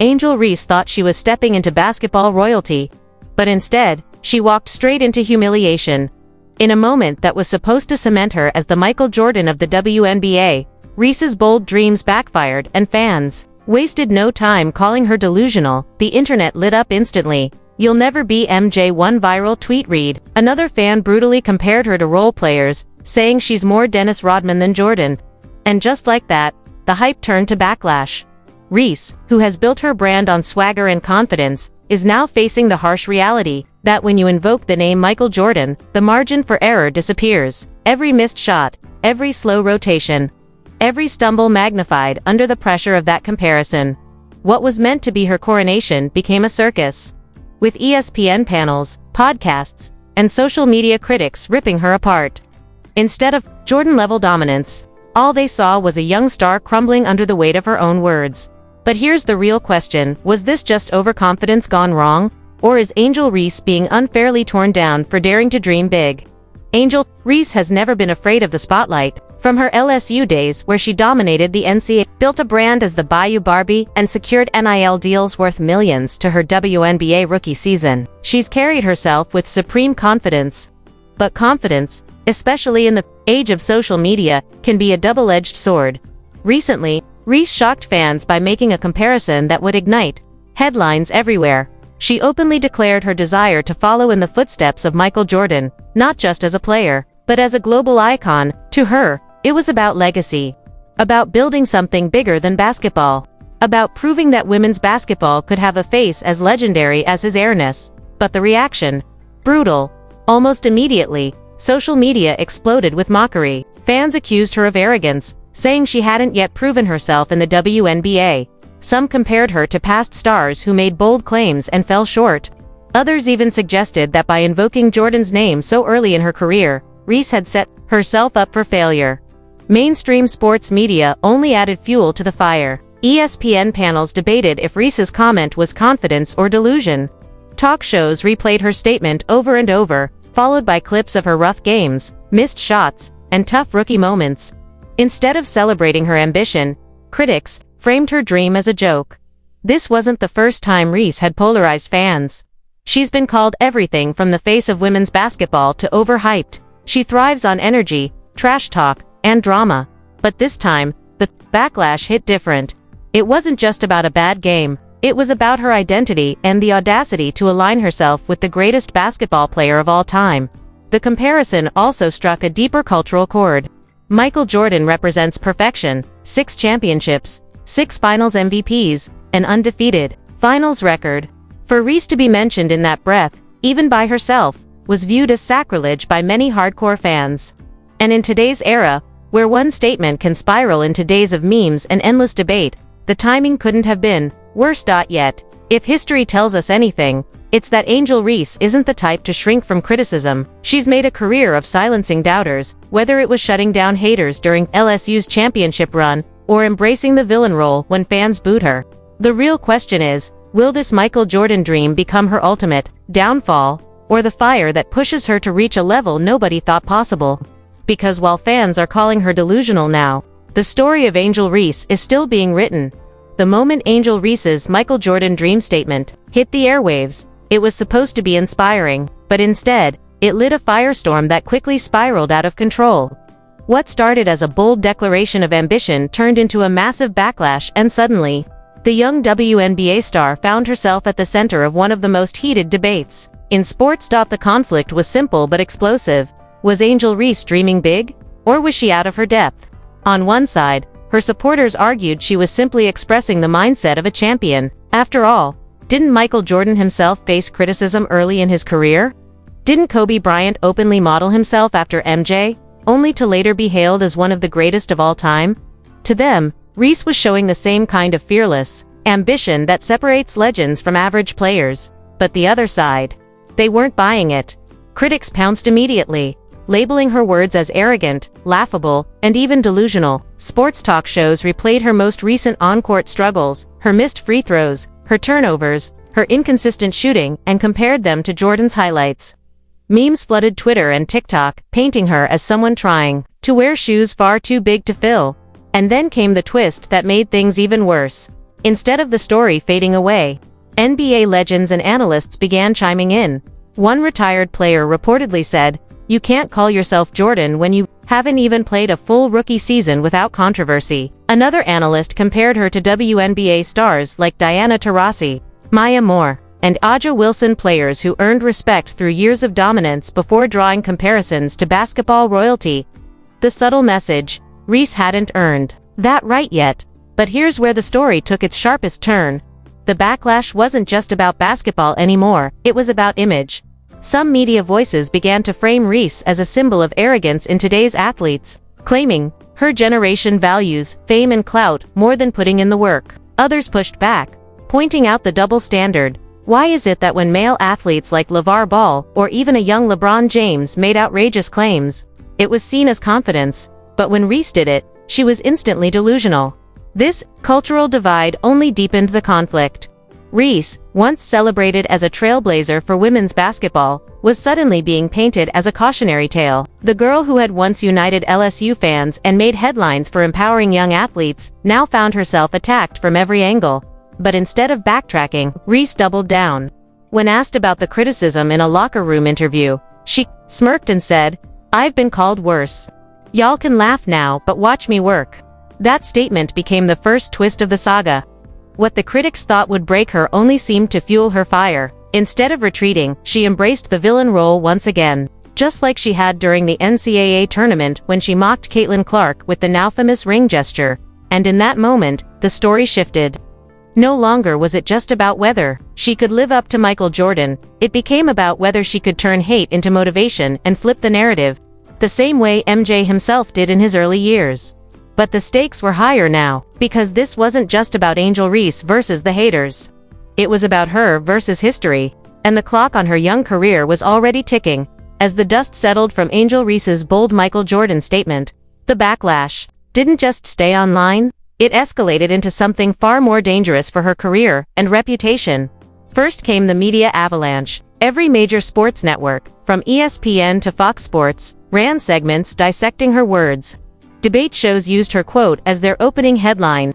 Angel Reese thought she was stepping into basketball royalty, but instead, she walked straight into humiliation. In a moment that was supposed to cement her as the Michael Jordan of the WNBA, Reese's bold dreams backfired and fans wasted no time calling her delusional. The internet lit up instantly. "You'll never be MJ," one viral tweet read. Another fan brutally compared her to role players, saying she's more Dennis Rodman than Jordan. And just like that, the hype turned to backlash. Reese, who has built her brand on swagger and confidence, is now facing the harsh reality that when you invoke the name Michael Jordan, the margin for error disappears. Every missed shot, every slow rotation, every stumble magnified under the pressure of that comparison. What was meant to be her coronation became a circus, with ESPN panels, podcasts, and social media critics ripping her apart. Instead of Jordan-level dominance, all they saw was a young star crumbling under the weight of her own words. But here's the real question: was this just overconfidence gone wrong? Or is Angel Reese being unfairly torn down for daring to dream big? Angel Reese has never been afraid of the spotlight. From her LSU days where she dominated the NCAA, built a brand as the Bayou Barbie, and secured NIL deals worth millions to her WNBA rookie season, she's carried herself with supreme confidence. But confidence, especially in the age of social media, can be a double-edged sword. Recently, Reese shocked fans by making a comparison that would ignite headlines everywhere. She openly declared her desire to follow in the footsteps of Michael Jordan, not just as a player, but as a global icon. To her, it was about legacy, about building something bigger than basketball, about proving that women's basketball could have a face as legendary as his airness. But the reaction? Brutal. Almost immediately, social media exploded with mockery. Fans accused her of arrogance, saying she hadn't yet proven herself in the WNBA. Some compared her to past stars who made bold claims and fell short. Others even suggested that by invoking Jordan's name so early in her career, Reese had set herself up for failure. Mainstream sports media only added fuel to the fire. ESPN panels debated if Reese's comment was confidence or delusion. Talk shows replayed her statement over and over, followed by clips of her rough games, missed shots, and tough rookie moments. Instead of celebrating her ambition, critics framed her dream as a joke. This wasn't the first time Reese had polarized fans. She's been called everything from the face of women's basketball to overhyped. She thrives on energy, trash talk, and drama. But this time, the backlash hit different. It wasn't just about a bad game. It was about her identity and the audacity to align herself with the greatest basketball player of all time. The comparison also struck a deeper cultural chord. Michael Jordan represents perfection: 6 championships, 6 finals MVPs, an undefeated finals record. For Reese to be mentioned in that breath, even by herself, was viewed as sacrilege by many hardcore fans. And in today's era, where one statement can spiral into days of memes and endless debate, the timing couldn't have been worse. Yet, if history tells us anything, it's that Angel Reese isn't the type to shrink from criticism. She's made a career of silencing doubters, whether it was shutting down haters during LSU's championship run, or embracing the villain role when fans booed her. The real question is, will this Michael Jordan dream become her ultimate downfall, or the fire that pushes her to reach a level nobody thought possible? Because while fans are calling her delusional now, the story of Angel Reese is still being written. The moment Angel Reese's Michael Jordan dream statement hit the airwaves, it was supposed to be inspiring, but instead, it lit a firestorm that quickly spiraled out of control. What started as a bold declaration of ambition turned into a massive backlash, and suddenly, the young WNBA star found herself at the center of one of the most heated debates in sports. The conflict was simple but explosive. Was Angel Reese dreaming big, or was she out of her depth? On one side, her supporters argued she was simply expressing the mindset of a champion. After all, didn't Michael Jordan himself face criticism early in his career? Didn't Kobe Bryant openly model himself after MJ, only to later be hailed as one of the greatest of all time? To them, Reese was showing the same kind of fearless ambition that separates legends from average players. But the other side, they weren't buying it. Critics pounced immediately, labeling her words as arrogant, laughable, and even delusional. Sports talk shows replayed her most recent on-court struggles, her missed free throws, her turnovers, her inconsistent shooting, and compared them to Jordan's highlights. Memes flooded Twitter and TikTok, painting her as someone trying to wear shoes far too big to fill. And then came the twist that made things even worse. Instead of the story fading away, NBA legends and analysts began chiming in. One retired player reportedly said, "You can't call yourself Jordan when you haven't even played a full rookie season without controversy." Another analyst compared her to WNBA stars like Diana Taurasi, Maya Moore, and Aja Wilson, players who earned respect through years of dominance, before drawing comparisons to basketball royalty. The subtle message: Reese hadn't earned that right yet. But here's where the story took its sharpest turn. The backlash wasn't just about basketball anymore, it was about image. Some media voices began to frame Reese as a symbol of arrogance in today's athletes, claiming her generation values fame and clout more than putting in the work. Others pushed back, pointing out the double standard. Why is it that when male athletes like LeVar Ball or even a young LeBron James made outrageous claims, it was seen as confidence, but when Reese did it, she was instantly delusional? This cultural divide only deepened the conflict. Reese, once celebrated as a trailblazer for women's basketball, was suddenly being painted as a cautionary tale. The girl who had once united LSU fans and made headlines for empowering young athletes now found herself attacked from every angle. But instead of backtracking, Reese doubled down. When asked about the criticism in a locker room interview, she smirked and said, "I've been called worse. Y'all can laugh now, but watch me work." That statement became the first twist of the saga. What the critics thought would break her only seemed to fuel her fire. Instead of retreating, she embraced the villain role once again, just like she had during the NCAA tournament when she mocked Caitlin Clark with the now famous ring gesture. And in that moment, the story shifted. No longer was it just about whether she could live up to Michael Jordan, it became about whether she could turn hate into motivation and flip the narrative, the same way MJ himself did in his early years. But the stakes were higher now, because this wasn't just about Angel Reese versus the haters. It was about her versus history, and the clock on her young career was already ticking. As the dust settled from Angel Reese's bold Michael Jordan statement, the backlash didn't just stay online, it escalated into something far more dangerous for her career and reputation. First came the media avalanche. Every major sports network, from ESPN to Fox Sports, ran segments dissecting her words. Debate shows used her quote as their opening headline,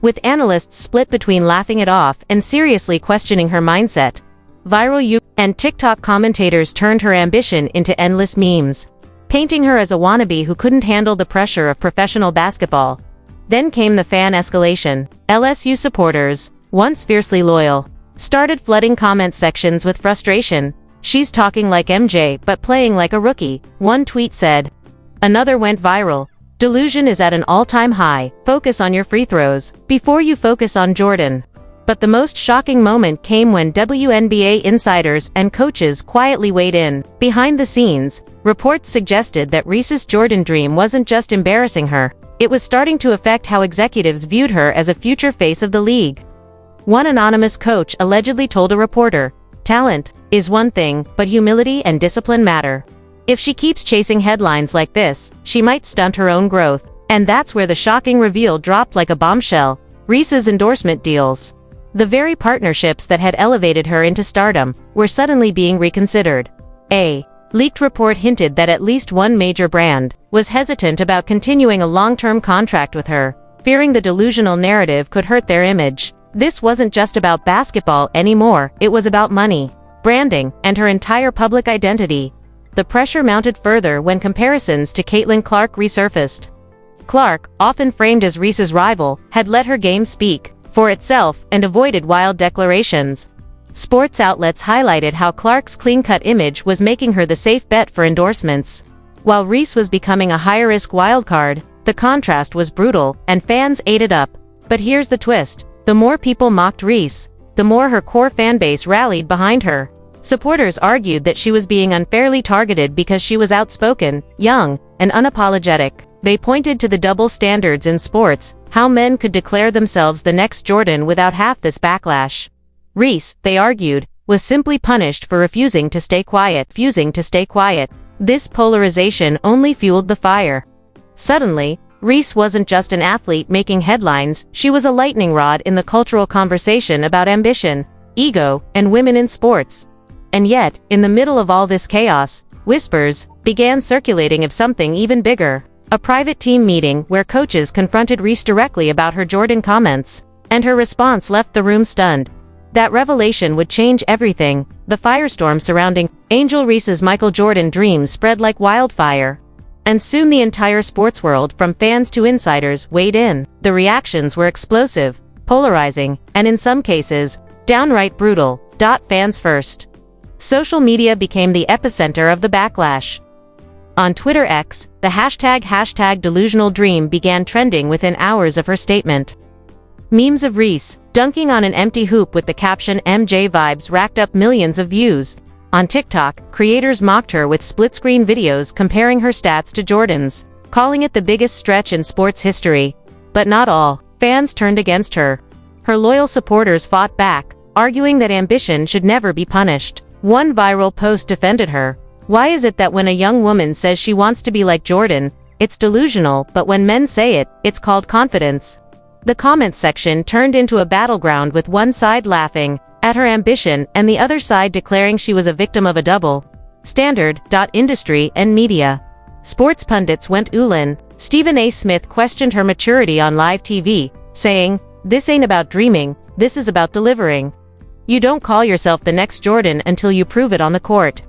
with analysts split between laughing it off and seriously questioning her mindset. Viral YouTube and TikTok commentators turned her ambition into endless memes, painting her as a wannabe who couldn't handle the pressure of professional basketball. Then came the fan escalation. LSU supporters, once fiercely loyal, started flooding comment sections with frustration. "She's talking like MJ but playing like a rookie," one tweet said. Another went viral. "Delusion is at an all-time high. Focus on your free throws before you focus on Jordan." But the most shocking moment came when WNBA insiders and coaches quietly weighed in. Behind the scenes, reports suggested that Reese's Jordan dream wasn't just embarrassing her, it was starting to affect how executives viewed her as a future face of the league. One anonymous coach allegedly told a reporter, "Talent is one thing, but humility and discipline matter. If she keeps chasing headlines like this, she might stunt her own growth." And that's where the shocking reveal dropped like a bombshell. Reese's endorsement deals, the very partnerships that had elevated her into stardom, were suddenly being reconsidered. A leaked report hinted that at least one major brand was hesitant about continuing a long-term contract with her, fearing the delusional narrative could hurt their image. This wasn't just about basketball anymore, it was about money, branding, and her entire public identity. The pressure mounted further when comparisons to Caitlin Clark resurfaced. Clark, often framed as Reese's rival, had let her game speak for itself and avoided wild declarations. Sports outlets highlighted how Clark's clean-cut image was making her the safe bet for endorsements, while Reese was becoming a high-risk wildcard. The contrast was brutal, and fans ate it up. But here's the twist. The more people mocked Reese, the more her core fanbase rallied behind her. Supporters argued that she was being unfairly targeted because she was outspoken, young, and unapologetic. They pointed to the double standards in sports, how men could declare themselves the next Jordan without half this backlash. Reese, they argued, was simply punished for refusing to stay quiet. This polarization only fueled the fire. Suddenly, Reese wasn't just an athlete making headlines, she was a lightning rod in the cultural conversation about ambition, ego, and women in sports. And yet, in the middle of all this chaos, whispers began circulating of something even bigger. A private team meeting where coaches confronted Reese directly about her Jordan comments. And her response left the room stunned. That revelation would change everything. The firestorm surrounding Angel Reese's Michael Jordan dream spread like wildfire. And soon the entire sports world, from fans to insiders, weighed in. The reactions were explosive, polarizing, and in some cases, downright brutal. Fans first. Social media became the epicenter of the backlash. On Twitter X, the hashtag Delusional Dream began trending within hours of her statement. Memes of Reese dunking on an empty hoop with the caption "MJ Vibes" racked up millions of views. On TikTok, creators mocked her with split-screen videos comparing her stats to Jordan's, calling it the biggest stretch in sports history. But not all. Fans turned against her. Her loyal supporters fought back, arguing that ambition should never be punished. One viral post defended her. Why is it that when a young woman says she wants to be like Jordan, it's delusional, but when men say it, it's called confidence? The comments section turned into a battleground, with one side laughing at her ambition and the other side declaring she was a victim of a double standard. Industry and media. Sports pundits went oolin. Stephen A. Smith questioned her maturity on live TV, saying, "This ain't about dreaming, this is about delivering. You don't call yourself the next Jordan until you prove it on the court."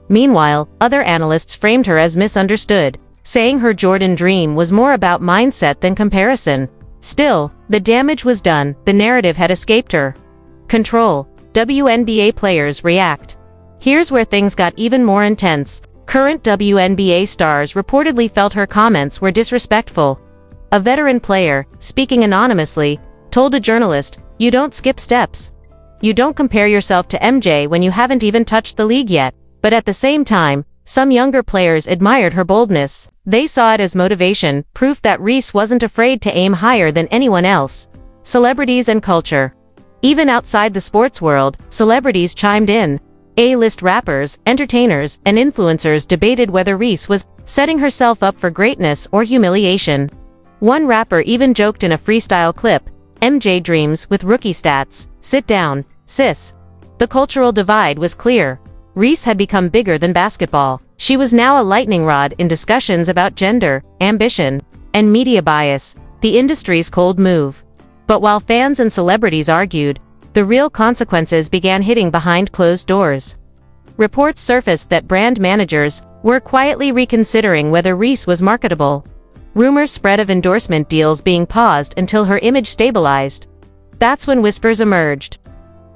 Meanwhile, other analysts framed her as misunderstood, saying her Jordan dream was more about mindset than comparison. Still, the damage was done. The narrative had escaped her. Control. WNBA players react. Here's where things got even more intense. Current WNBA stars reportedly felt her comments were disrespectful. A veteran player, speaking anonymously, told a journalist, "You don't skip steps. You don't compare yourself to MJ when you haven't even touched the league yet." But at the same time, some younger players admired her boldness. They saw it as motivation, proof that Reese wasn't afraid to aim higher than anyone else. Celebrities and culture. Even outside the sports world, celebrities chimed in. A-list rappers, entertainers, and influencers debated whether Reese was setting herself up for greatness or humiliation. One rapper even joked in a freestyle clip, "MJ dreams with rookie stats. Sit down, sis." The cultural divide was clear. Reese had become bigger than basketball. She was now a lightning rod in discussions about gender, ambition, and media bias, the industry's cold move. But while fans and celebrities argued, the real consequences began hitting behind closed doors. Reports surfaced that brand managers were quietly reconsidering whether Reese was marketable. Rumors spread of endorsement deals being paused until her image stabilized. That's when whispers emerged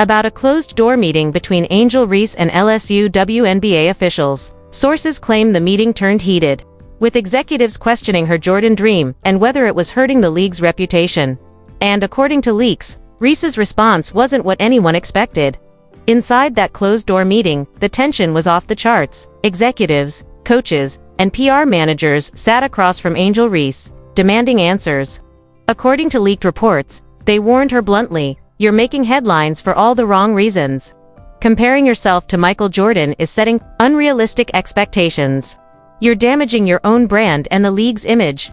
about a closed-door meeting between Angel Reese and LSU WNBA officials. Sources claim the meeting turned heated, with executives questioning her Jordan dream and whether it was hurting the league's reputation. And according to leaks, Reese's response wasn't what anyone expected. Inside that closed-door meeting, the tension was off the charts. Executives, coaches, and PR managers sat across from Angel Reese, demanding answers. According to leaked reports, they warned her bluntly, "You're making headlines for all the wrong reasons. Comparing yourself to Michael Jordan is setting unrealistic expectations. You're damaging your own brand and the league's image."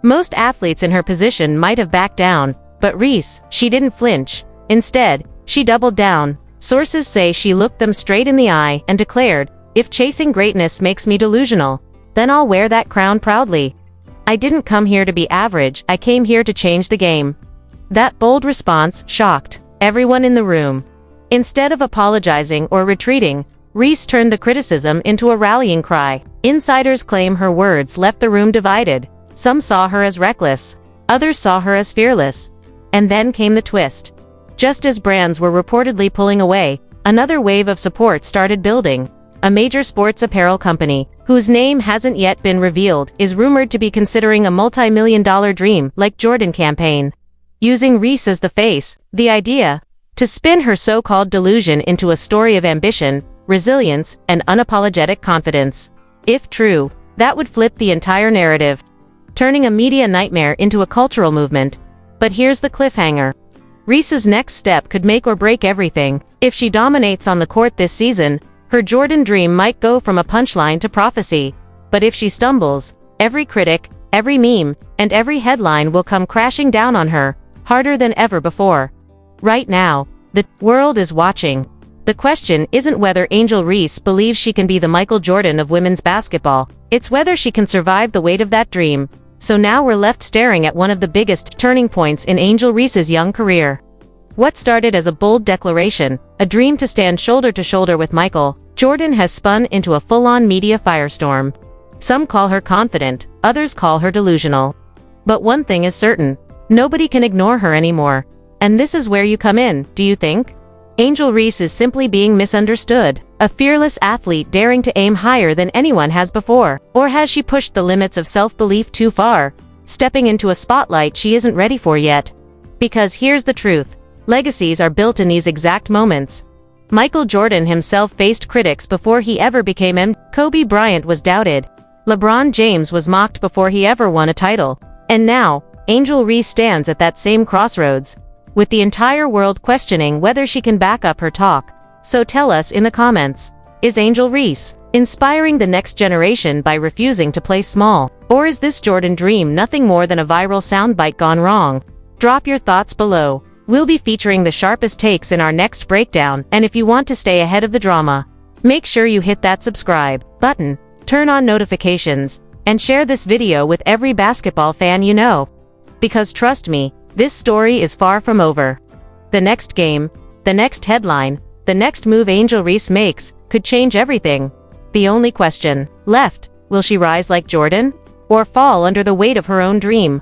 Most athletes in her position might have backed down, but Reese, she didn't flinch. Instead, she doubled down. Sources say she looked them straight in the eye and declared, "If chasing greatness makes me delusional, then I'll wear that crown proudly. I didn't come here to be average, I came here to change the game." That bold response shocked everyone in the room. Instead of apologizing or retreating, Reese turned the criticism into a rallying cry. Insiders claim her words left the room divided. Some saw her as reckless, others saw her as fearless. And then came the twist. Just as brands were reportedly pulling away, another wave of support started building. A major sports apparel company, whose name hasn't yet been revealed, is rumored to be considering a multi-million-dollar Dream Like Jordan campaign. Using Reese as the face, the idea to spin her so-called delusion into a story of ambition, resilience, and unapologetic confidence. If true, that would flip the entire narrative, turning a media nightmare into a cultural movement. But here's the cliffhanger. Reese's next step could make or break everything. If she dominates on the court this season, her Jordan dream might go from a punchline to prophecy. But if she stumbles, every critic, every meme, and every headline will come crashing down on her, harder than ever before. Right now, the world is watching. The question isn't whether Angel Reese believes she can be the Michael Jordan of women's basketball. It's whether she can survive the weight of that dream. So now we're left staring at one of the biggest turning points in Angel Reese's young career. What started as a bold declaration, a dream to stand shoulder to shoulder with Michael Jordan, has spun into a full-on media firestorm. Some call her confident, others call her delusional. But one thing is certain, nobody can ignore her anymore. And this is where you come in, do you think? Angel Reese is simply being misunderstood, a fearless athlete daring to aim higher than anyone has before. Or has she pushed the limits of self-belief too far, stepping into a spotlight she isn't ready for yet? Because here's the truth. Legacies are built in these exact moments. Michael Jordan himself faced critics before he ever became Kobe Bryant was doubted. LeBron James was mocked before he ever won a title. And now, Angel Reese stands at that same crossroads, with the entire world questioning whether she can back up her talk. So tell us in the comments, is Angel Reese inspiring the next generation by refusing to play small? Or is this Jordan dream nothing more than a viral soundbite gone wrong? Drop your thoughts below. We'll be featuring the sharpest takes in our next breakdown, and if you want to stay ahead of the drama, make sure you hit that subscribe button, turn on notifications, and share this video with every basketball fan you know. Because trust me, this story is far from over. The next game, the next headline, the next move Angel Reese makes could change everything. The only question left, will she rise like Jordan? Or fall under the weight of her own dream?